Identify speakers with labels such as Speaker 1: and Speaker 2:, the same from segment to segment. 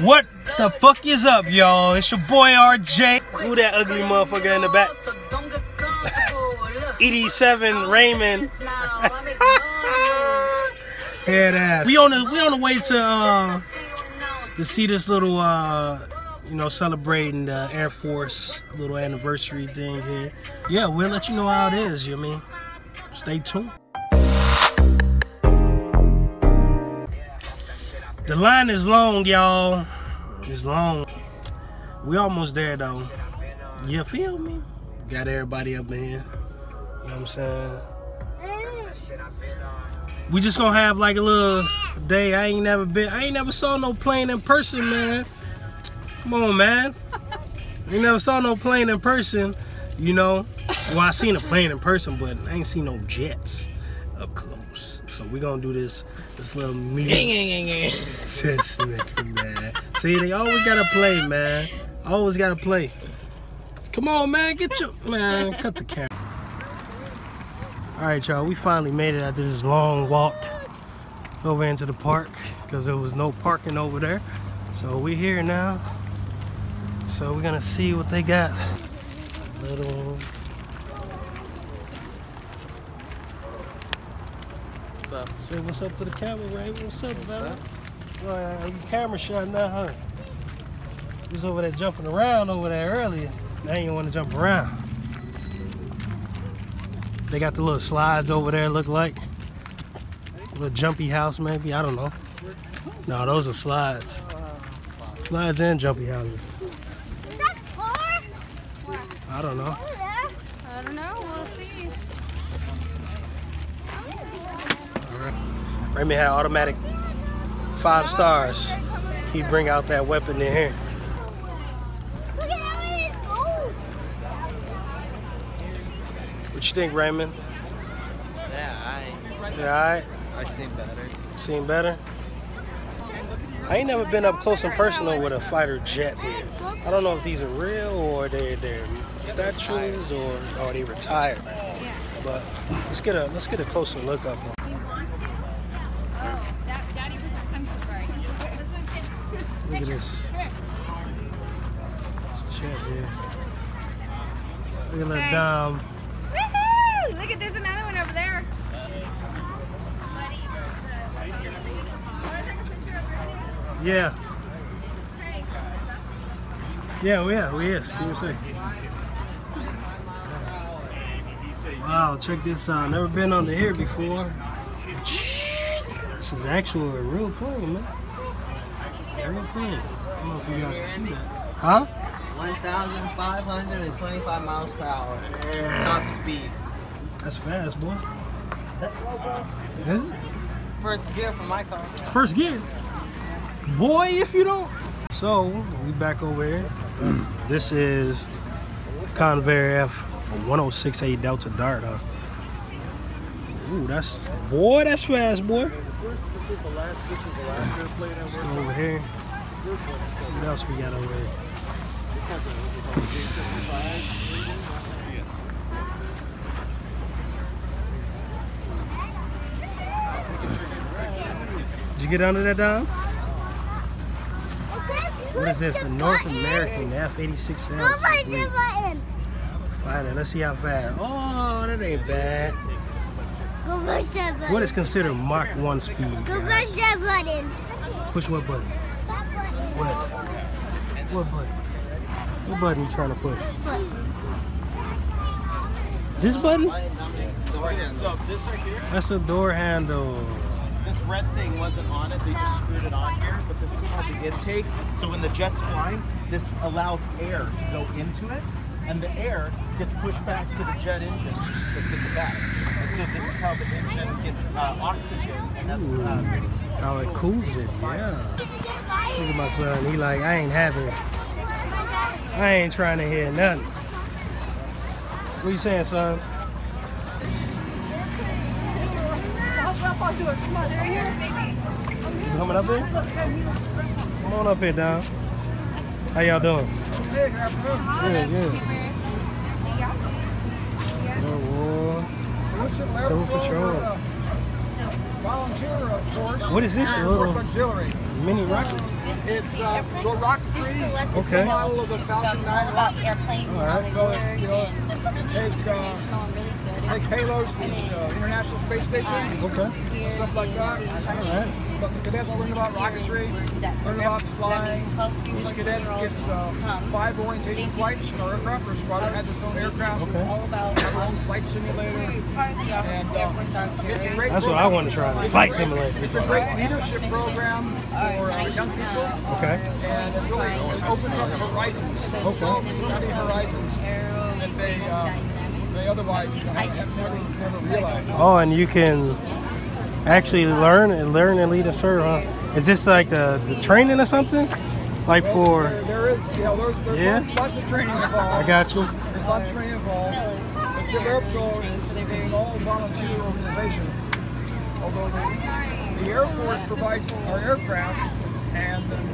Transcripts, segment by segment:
Speaker 1: What the fuck is up, y'all? It's your boy RJ. Who that ugly motherfucker in the back? ED7 Raymond. Head ass. We on the way to see this little you know, celebrating the Air Force little anniversary thing here. Yeah, we'll let you know how it is, you know what I mean? Stay tuned. The line is long, y'all. It's long. We almost there, though. You feel me? Got everybody up in here. You know what I'm saying? We just gonna have like a little day. I ain't never saw no plane in person, man. Come on, man. You never saw no plane in person, you know. Well, I seen a plane in person, but I ain't seen no jets up close. So we gonna do this little meeting. This nigga, man. See, they always gotta play, man. Always gotta play. Come on, man. Get your man. Cut the camera. All right, y'all. We finally made it after this long walk over into the park because there was no parking over there. So we here now. So we're gonna see what they got. Little. What's up? Say what's up to the camera, Ray? What's up, man? Well, you camera shot now, huh? You was over there jumping around over there earlier. Now you want to jump around. They got the little slides over there, look like. A little jumpy house, maybe. I don't know. No, those are slides. Slides and jumpy houses.
Speaker 2: Is that far? Where?
Speaker 1: I don't know.
Speaker 2: Over there? I don't know. We'll see.
Speaker 1: Remy had automatic 5 stars. He'd bring out that weapon in here.
Speaker 2: Look at how it is gold.
Speaker 1: What you think, Raymond?
Speaker 3: Yeah,
Speaker 1: alright?
Speaker 3: I seen better.
Speaker 1: Seen better? I ain't never been up close and personal with a fighter jet here. I don't know if these are real or they're statues or they retired. But let's get a closer look up. Look at this jet here. Look at that dome.
Speaker 2: Woohoo! Look at there's another one over there.
Speaker 1: Yeah. Yeah, we is. Give me a sec. Wow, check this out. Never been under here before. This is actually a real plane, man. Real plane. I don't know if you guys can see that. Huh?
Speaker 3: 1,525 miles per hour.
Speaker 1: Yeah.
Speaker 3: Top speed.
Speaker 1: That's fast, boy.
Speaker 3: That's slow, bro.
Speaker 1: Is it?
Speaker 3: First gear for my car.
Speaker 1: First gear. Boy, if you don't. So, we back over here. This is Convair F1068 Delta Dart, huh? Ooh, that's fast, boy. Let's go over here. See what else we got over here. Did you get under that, Dom? What is this? The North American F86L.
Speaker 2: Go push the button.
Speaker 1: Fighter. Let's see how fast. Oh, that ain't bad.
Speaker 2: Go push that button.
Speaker 1: What is considered Mach 1 speed?
Speaker 2: Go
Speaker 1: Guys?
Speaker 2: push that button.
Speaker 1: Push what button?
Speaker 2: That button.
Speaker 1: What button? What button you trying to push? This button?
Speaker 4: So this right here,
Speaker 1: That's a door handle.
Speaker 4: this red thing wasn't on it, they just screwed it on here, but this is called the intake. So when the jet's flying, this allows air to go into it, and the air gets pushed back to the jet engine that's in the back. And so this is how the engine gets oxygen, and that's
Speaker 1: How it cools it, yeah. Look at my son, he like, I ain't having it. I ain't trying to hear nothing. What you saying, son? You coming up here? Come on up here, Don. How y'all doing? Good, good. Good, boy. Civil Patrol.
Speaker 5: volunteer force.
Speaker 1: What is this? A
Speaker 5: Air
Speaker 1: little
Speaker 5: Force Auxiliary.
Speaker 1: mini rocket?
Speaker 5: It's the rocketry.
Speaker 1: Okay.
Speaker 5: It's a model of the Falcon 9 rocket.
Speaker 1: All right.
Speaker 5: So it's, you know, take payloads to the International Space Station.
Speaker 1: Okay.
Speaker 5: Stuff like that.
Speaker 1: All right.
Speaker 5: But the cadets learn about rocketry, learn about flying. Each cadet gets 5 orientation flights in our aircraft. Our squadron has its own aircraft.
Speaker 1: Okay.
Speaker 5: Our own flight simulator. And it's a great
Speaker 1: That's what I want to try. Flight simulator.
Speaker 5: It's a great leadership program for young people.
Speaker 1: Okay.
Speaker 5: And it really opens up horizons. So many horizons that they otherwise have never realized.
Speaker 1: Oh, and you can actually learn and lead and serve, huh? Is this like the training or something? Like for...
Speaker 5: There is, there's lots of training involved.
Speaker 1: I got you.
Speaker 5: There's lots of training involved. The Civil Air Patrol is an all-volunteer organization. Although the Air Force provides our aircraft and then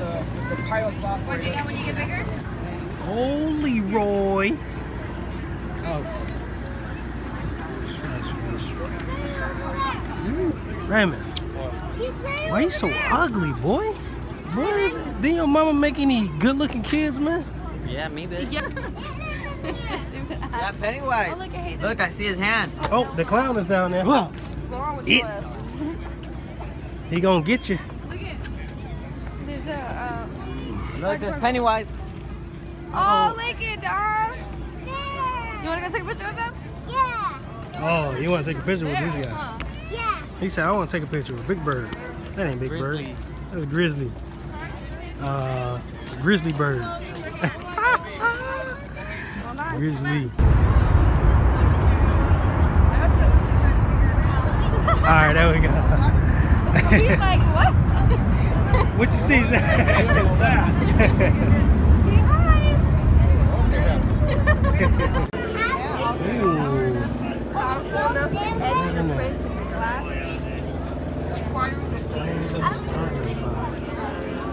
Speaker 5: the pilots operate it.
Speaker 2: When you get bigger?
Speaker 1: Holy Roy. Oh. Raymond, why you so ugly, boy? Boy, didn't your mama make any good-looking kids, man?
Speaker 3: Yeah, me, bitch.
Speaker 2: Yeah.
Speaker 3: Yeah, Pennywise. Look, I see his hand.
Speaker 1: Oh, the clown is down there. Whoa. He gonna get you.
Speaker 6: Look at. There's a.
Speaker 3: Look, there's Pennywise.
Speaker 6: Oh, look at Dom. You wanna go take a picture with them?
Speaker 2: Yeah.
Speaker 1: Oh, you want to take a picture with this guy?
Speaker 6: Huh.
Speaker 2: Yeah.
Speaker 1: He said, I want to take a picture with Big Bird. That ain't Big
Speaker 3: Grizzly.
Speaker 1: Bird. That's Grizzly. Grizzly Bird. Grizzly. Alright, there we go.
Speaker 6: He's like, what?
Speaker 1: What you see?
Speaker 6: Say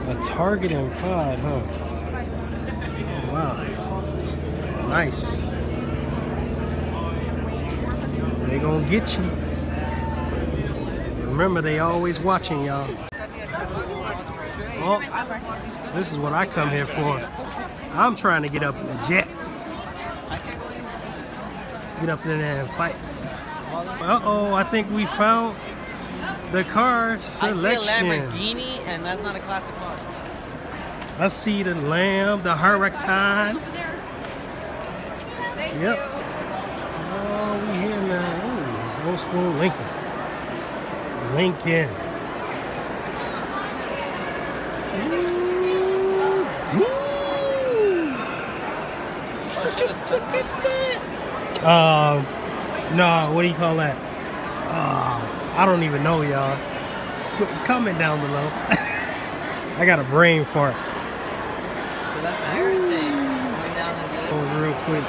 Speaker 1: A target and pod, huh? Oh, wow. Nice. They gonna get you. Remember, they always watching y'all. Oh, this is what I come here for. I'm trying to get up in the jet. Get up in there and fight. Uh-oh, I think we found the car selection.
Speaker 3: I see a Lamborghini, and that's not a classic car.
Speaker 1: I see the Lamb, the Huracan. Yep. Oh, we here now. Ooh, old school Lincoln. Lincoln. Ooh, no, what do you call that? I don't even know, y'all. Comment down below. I got a brain fart.
Speaker 3: So that's the everything. Going down the gate.
Speaker 1: Goes real quick.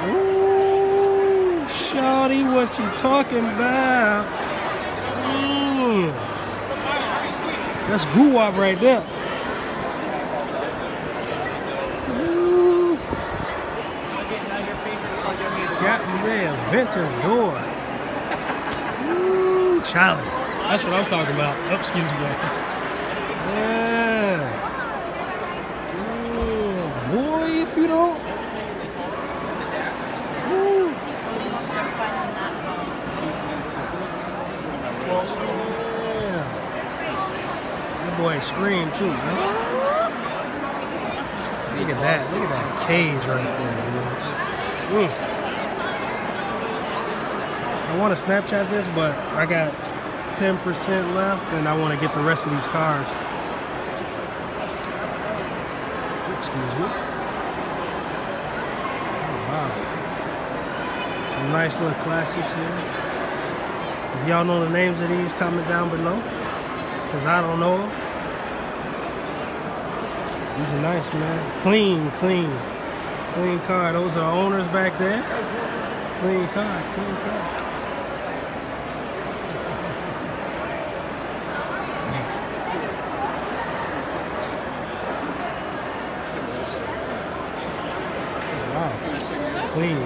Speaker 1: Ooh, shawty, what you talking about? That's goo-wop right there. Ooh. Captain Red, Ventador. Ooh, Charlie. That's what I'm talking about. Oh, excuse me, guys. Yeah. Damn, boy, if you don't. Ooh. Yeah. That boy screamed too. Look at that. Look at that cage right there, boy. I want to Snapchat this, but I got 10% left, and I want to get the rest of these cars. Excuse me. Oh, wow. Some nice little classics here. If y'all know the names of these, comment down below, because I don't know them. These are nice, man. Clean car. Those are owners back there. Clean car. Wow. Clean.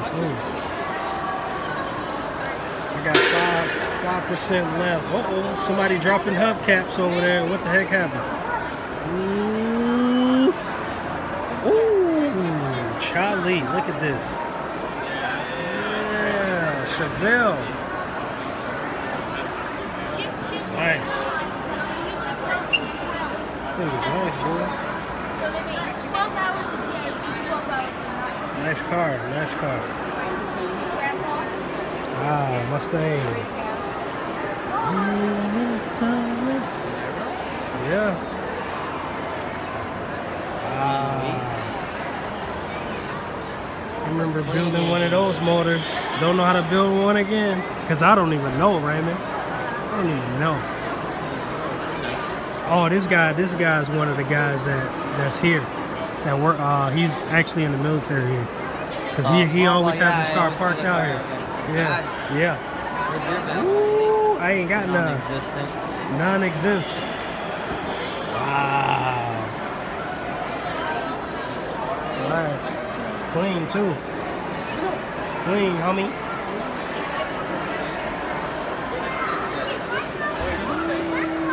Speaker 1: I got five 5% left. Uh-oh, somebody dropping hubcaps over there. What the heck happened? Ooh. Ooh, Charlie, look at this. Yeah, Chevelle. Nice. This thing is nice, boy.
Speaker 6: So they make 12 hours a day and 12 hours a night.
Speaker 1: Nice car, nice car. Ah, Mustang. Yeah. I remember building one of those motors. Don't know how to build one again. Because I don't even know, Raymond. I don't even know. Oh, this guy's one of the guys that's here. That work. He's actually in the military here. Because he always had this car parked out here. Yeah, yeah. Ooh, I ain't got none. Non-existent. Wow. Nice. It's clean too. Clean, homie.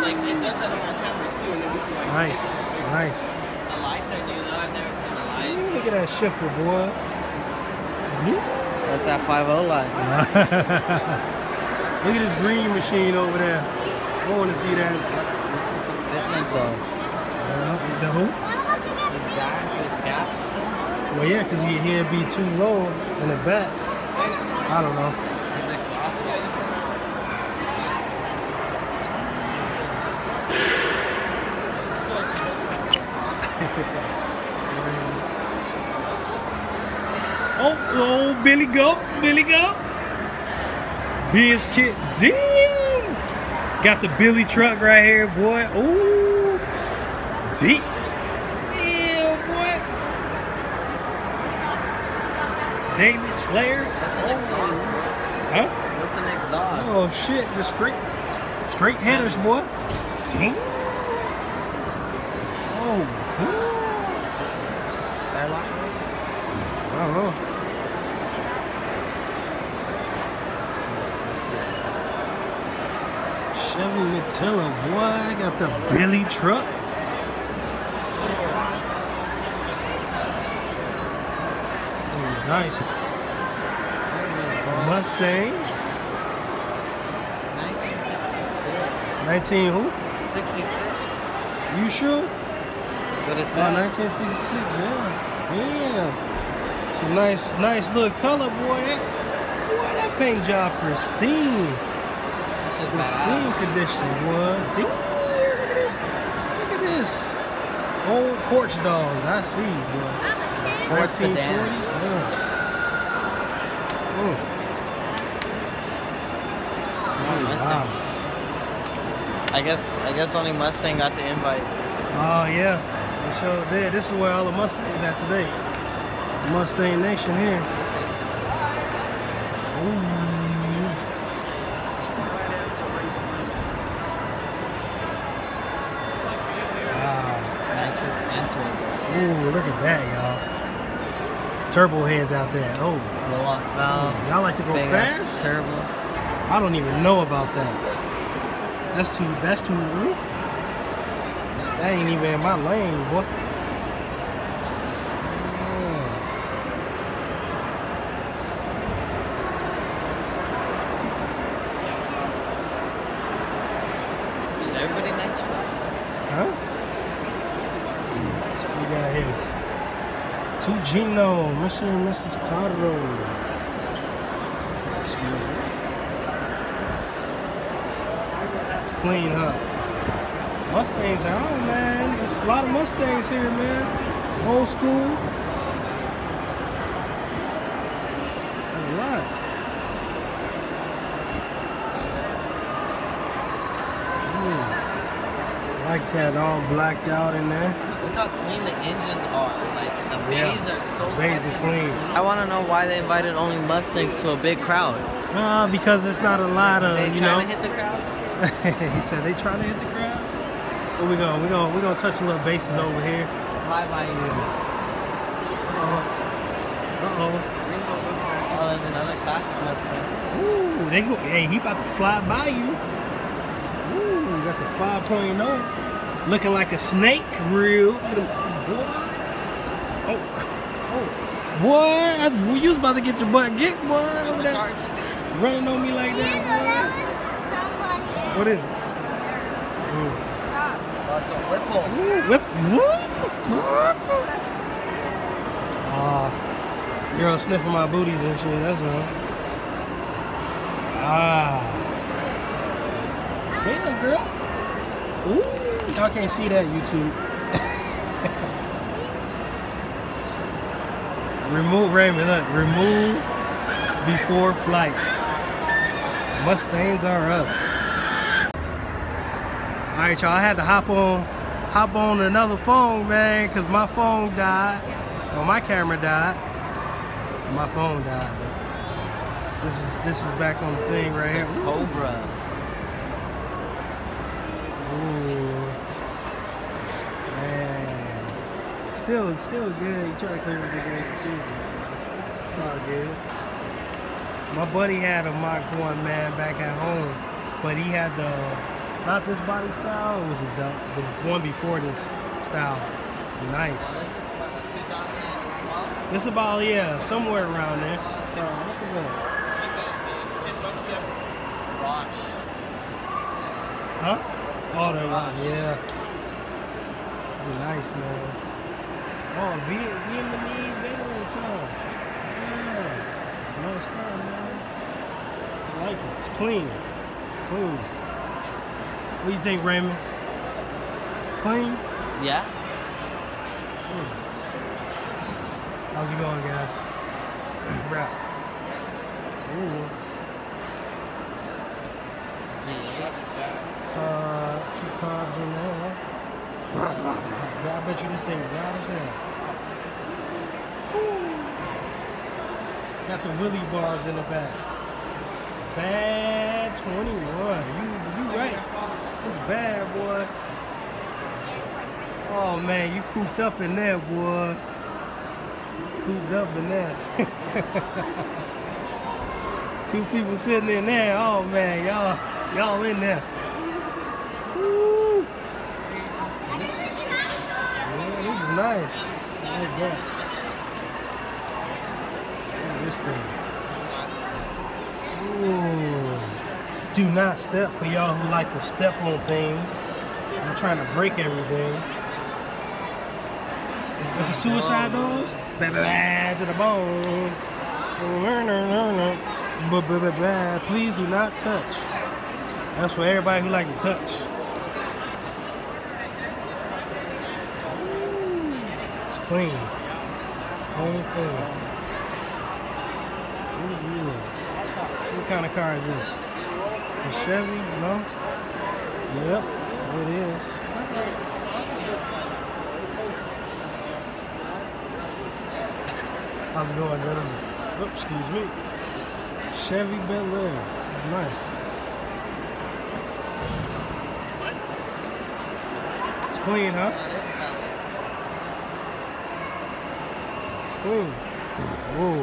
Speaker 4: Like it does that on our cameras too, and then we can like.
Speaker 1: Nice, nice.
Speaker 3: The lights are new though. I've never seen the lights.
Speaker 1: Look at that shifter, boy.
Speaker 3: That's that 5.0 light.
Speaker 1: Look at this green machine over there. I want to see that. The who?
Speaker 3: This guy with gaps still?
Speaker 1: Well, yeah, because he'd be too low in the back. I don't know.
Speaker 3: Is it crossing?
Speaker 1: Oh, Billy go, Billy go. Biscuit, damn. Got the Billy truck right here, boy. Ooh, deep. Yeah, boy. David Slayer.
Speaker 3: What's an exhaust, bro?
Speaker 1: Huh?
Speaker 3: What's an exhaust?
Speaker 1: Oh shit, just straight headers, boy. Damn. Oh, damn.
Speaker 3: Airlock works?
Speaker 1: I don't know. Chevy Matilla, boy, I got the Billy truck. It was nice. Mustang. 19 who?
Speaker 3: 66.
Speaker 1: You sure?
Speaker 3: That's what it
Speaker 1: Oh,
Speaker 3: says.
Speaker 1: 1966, yeah. Damn. It's a nice little color, boy. Boy, that paint job pristine.
Speaker 3: That's just
Speaker 1: Pristine
Speaker 3: bad.
Speaker 1: condition, boy. Damn, look at this. Look at this. Old porch dogs, I see, boy.
Speaker 3: Ford
Speaker 1: 1940.
Speaker 3: sedan.
Speaker 1: Yeah.
Speaker 3: Mustangs. I guess only Mustang got the invite.
Speaker 1: Oh yeah, they sure did. This is where all the Mustangs at today. Mustang Nation here. Ooh. Wow.
Speaker 3: Nitrous and turbo.
Speaker 1: Ooh, look at that, y'all. Turbo heads out there. Oh,
Speaker 3: Blow off valve.
Speaker 1: y'all like to go
Speaker 3: Big
Speaker 1: fast?
Speaker 3: ass turbo.
Speaker 1: I don't even know about that. That's too. Ooh. That ain't even in my lane, boy.
Speaker 3: Is everybody nitrous?
Speaker 1: Huh? What we got here? Two Gino, Mr. and Mrs. Carro. Excuse me. It's clean, huh? Mustangs are on, man. There's a lot of Mustangs here, man. Old school. There's a lot. Like that, all blacked out in there.
Speaker 3: Look how clean the engines are. Like the bays are so
Speaker 1: Bays are clean.
Speaker 3: I want to know why they invited only Mustangs to a big crowd.
Speaker 1: Because it's not a lot of,
Speaker 3: They
Speaker 1: you
Speaker 3: trying
Speaker 1: know.
Speaker 3: to hit the crowds?
Speaker 1: He said they trying to hit the crowd. Where we going? We're gonna touch a little bases over here.
Speaker 3: Fly by you.
Speaker 1: Uh-oh.
Speaker 3: Oh, there's another classic Mustang.
Speaker 1: Ooh, they go. Hey, he about to fly by you. Ooh, got the 5.0. Looking like a snake. Real. Look at him. Boy. Oh. Boy, you was about to get your butt kicked, boy. Over there. Running on me like that, boy. What is it?
Speaker 3: That's a whipple.
Speaker 1: Whip. Girl sniffing my booties and shit, that's all. Damn, girl. Ooh. Y'all can't see that, YouTube. Remove, Raymond, look. Remove before flight. Mustangs are us. Alright, y'all, I had to hop on another phone, man, because my phone died. Well, my camera died. My phone died, but this is back on the thing right here. Ooh.
Speaker 3: Cobra.
Speaker 1: Ooh. Man. Still good. You try to clean up the game too, man. It's all good. My buddy had a Mach 1, man, back at home, but he had not this body style, it was the one before this style. Nice.
Speaker 3: This is what, 2012?
Speaker 1: This about, yeah, somewhere around there. Look at that.
Speaker 3: Rosh.
Speaker 1: Huh? Oh, the rock, yeah. This is nice, man. Oh, Vietnamese veterans, huh? Yeah. It's a nice car, man. I like it. It's clean. Clean. What do you think, Raymond? Clean?
Speaker 3: Yeah.
Speaker 1: How's it going, guys? Wrap. Ooh. Two carbs in there. Yeah, I bet you this thing loud as hell. Got the Willy bars in the back. Bad 21. You right. It's bad, boy. Oh man, you cooped up in there, boy. Cooped up in there. Two people sitting in there. Oh man, y'all in there. Woo. Yeah, this is nice. Look at that. Look at this thing. Ooh. Do not step for y'all who like to step on things. I'm trying to break everything. Is it the suicide doors? To the bone. Please do not touch. That's for everybody who like to touch. It's clean. Clean. Really good. What kind of car is this? A Chevy? No? Yep, it is. How's it going, gentlemen? Oops, excuse me. Chevy Bel Air. Nice. It's clean, huh? Clean. Whoa.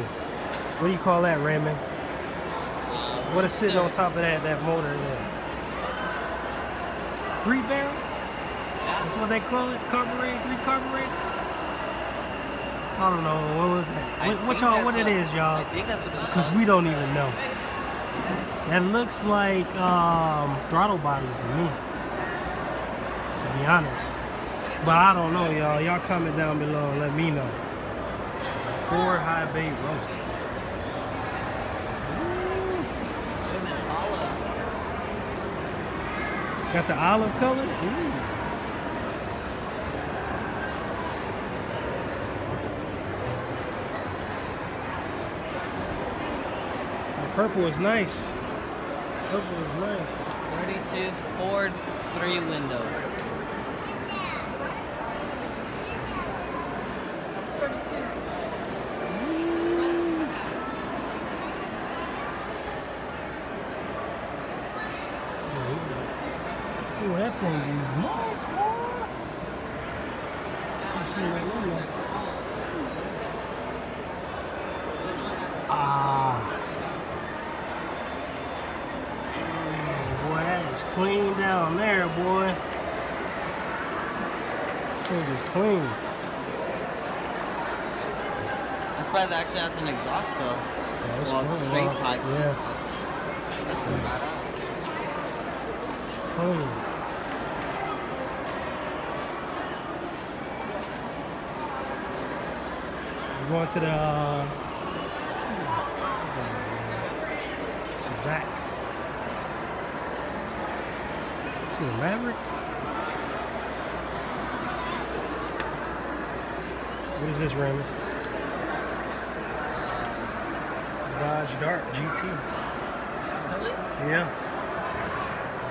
Speaker 1: What do you call that, Raymond? What is sitting on top of that motor there? 3-barrel? That's what they call it? Carburetor? 3 carburetor? I don't know. What was that? What it is, y'all?
Speaker 3: I think that's what it's
Speaker 1: Because
Speaker 3: called.
Speaker 1: we don't even know. That looks like throttle bodies to me, to be honest. But I don't know, y'all. Y'all comment down below and let me know. Ford high bay roasted. Got the olive color? Ooh. The purple is nice. Purple is nice.
Speaker 3: 32 Ford, 3 windows.
Speaker 6: 32.
Speaker 1: Ooh, that thing is nice, boy. Let's see what it looks like. down there, boy. Thing is clean.
Speaker 3: I'm surprised it actually has an exhaust though.
Speaker 1: Yeah, it's
Speaker 3: Well,
Speaker 1: clean,
Speaker 3: straight
Speaker 1: bro.
Speaker 3: pipe.
Speaker 1: Yeah.
Speaker 3: That's not bad.
Speaker 1: Clean. We're going to the back. See the Maverick? What is this, Raymond? Dodge Dart GT.
Speaker 3: Really?
Speaker 1: Yeah.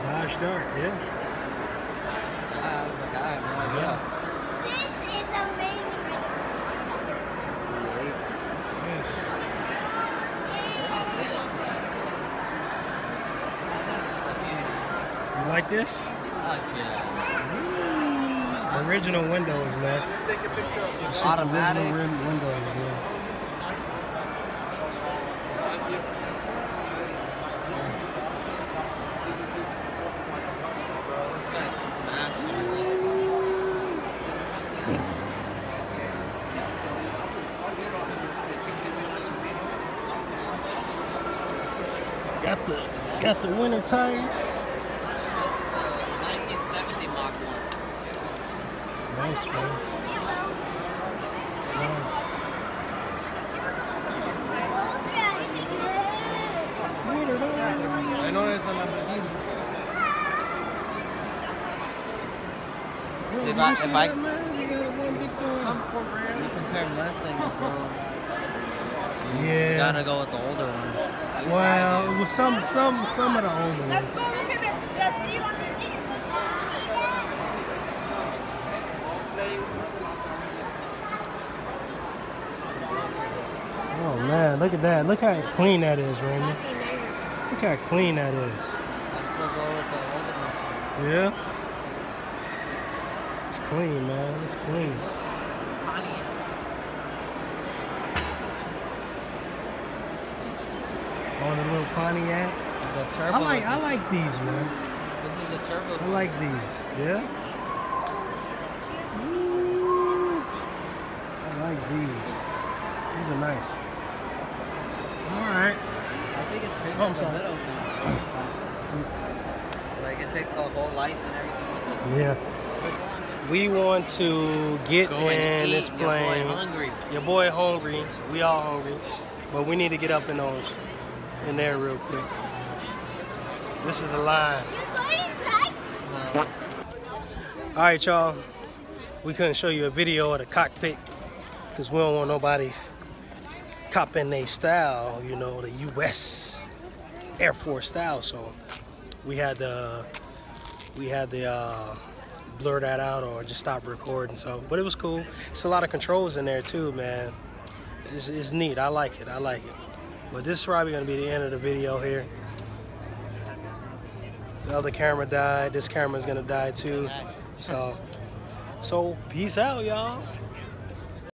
Speaker 1: Dodge Dart, yeah.
Speaker 3: I have no idea.
Speaker 2: This is amazing.
Speaker 1: Yes. You like this?
Speaker 3: Fuck yeah.
Speaker 1: Original windows, man.
Speaker 3: Automatic.
Speaker 1: Original windows, yeah.
Speaker 3: Bro, this guy's smashing this.
Speaker 1: Got the winter tires.
Speaker 3: This is a 1970 Mach 1.
Speaker 1: Nice, man. Nice. Winter tires.
Speaker 4: I know it's a Lamborghini.
Speaker 3: See, if
Speaker 1: You
Speaker 3: I
Speaker 1: see that, man? You got one big thing.
Speaker 3: compare Mustangs, bro, you
Speaker 1: Yeah.
Speaker 3: gotta go with the older ones.
Speaker 1: Well, it was some of the older ones. Oh man, look at that. Look how clean that is, Raymond. Look how clean that is.
Speaker 3: I still go with the older Mustangs.
Speaker 1: Yeah. It's clean, man. It's clean. On the little Pontiac.
Speaker 3: The turbo.
Speaker 1: I like these, man.
Speaker 3: This is the turbo.
Speaker 1: I like these. Yeah. I like these. These are nice. All right.
Speaker 3: I think it's crazy.
Speaker 1: Oh, I'm
Speaker 3: the
Speaker 1: sorry.
Speaker 3: middle thing. Like it takes the whole lights and everything with it.
Speaker 1: Yeah. We want to get
Speaker 3: Go and
Speaker 1: in
Speaker 3: eat.
Speaker 1: this plane.
Speaker 3: Your boy hungry.
Speaker 1: Your boy hungry. We all hungry. But we need to get up in those in there real quick. This is the line. All right, y'all. We couldn't show you a video of the cockpit because we don't want nobody copying their style, you know, the U.S. Air Force style. So we had to blur that out or just stop recording. So, but it was cool. It's a lot of controls in there too, man. It's neat. I like it. But this is probably gonna be the end of the video here. The other camera died. This camera's gonna die too. So peace out, y'all.